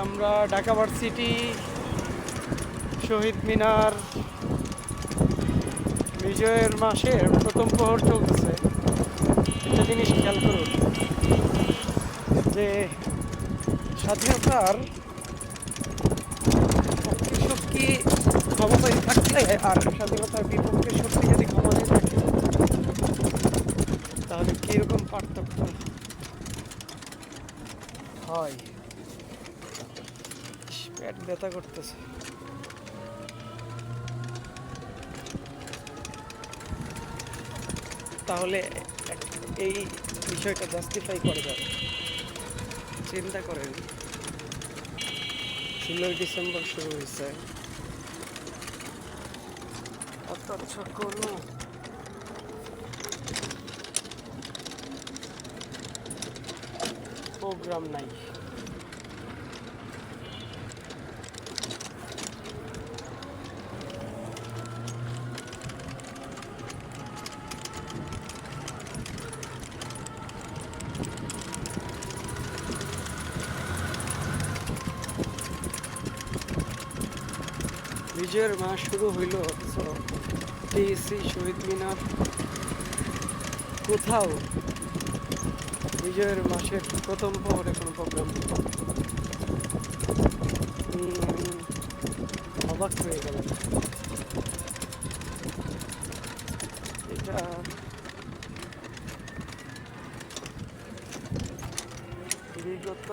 আমরা ঢাকা ভার্সিটি, শহীদ মিনার, বিজয়ের মাসের প্রথম প্রহর চলতেছে। একটা জিনিস খেয়াল করুন যে স্বাধীনতার পক্ষের শক্তি ক্ষমতায় থাকলে আর স্বাধীনতার বিপক্ষের শক্তি যদি ক্ষমতায় থাকে তাহলে কীরকম পার্থক্য হয়। পেট ব্যথা করতেছে। তাহলে এই বিষয়টা জাস্টিফাই করা যাবে। চিন্তা করেন, 16 ডিসেম্বর শুরু হয়েছে, অথচ কোনো প্রোগ্রাম নাই। বিজয়ের মাস শুরু হইল, অথচ টিএসসি, শহীদ মিনার, কোথাও বিজয়ের মাসের প্রথম প্রহরে কোনো প্রোগ্রাম নেই। অবাক হয়ে গেল। এটা বিগত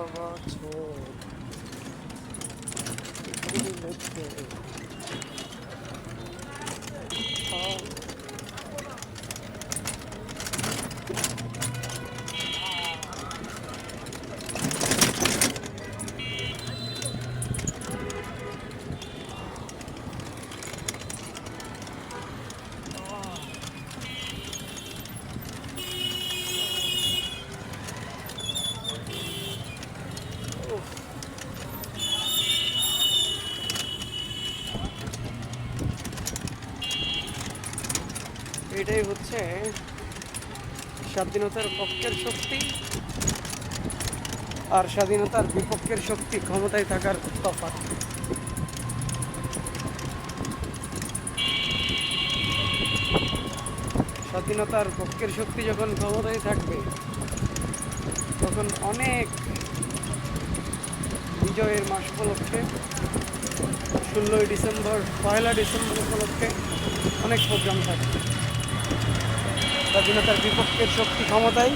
বছর এটাই হচ্ছে স্বাধীনতার পক্ষের শক্তি আর স্বাধীনতার বিপক্ষের শক্তি ক্ষমতায় থাকার তফাৎ। স্বাধীনতার পক্ষের শক্তি যখন ক্ষমতায় থাকবে তখন অনেক বিজয়ের মাস উপলক্ষে, 16 ডিসেম্বর, 1 ডিসেম্বর উপলক্ষে অনেক প্রোগ্রাম থাকবে। স্বাধীনতার বিপক্ষের শক্তি ক্ষমতায়,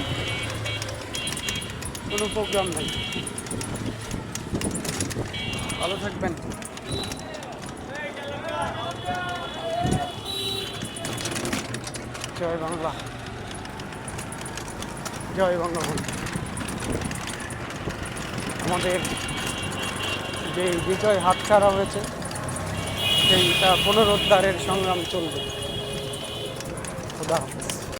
কোনো প্রোগ্রাম নাই। ভালো থাকবেন। জয় বাংলা, জয় বঙ্গবন্ধু। আমাদের যে বিজয় হাতছাড়া হয়েছে সেইটা পুনরুদ্ধারের সংগ্রাম চলবে। খোদা হাফেজ।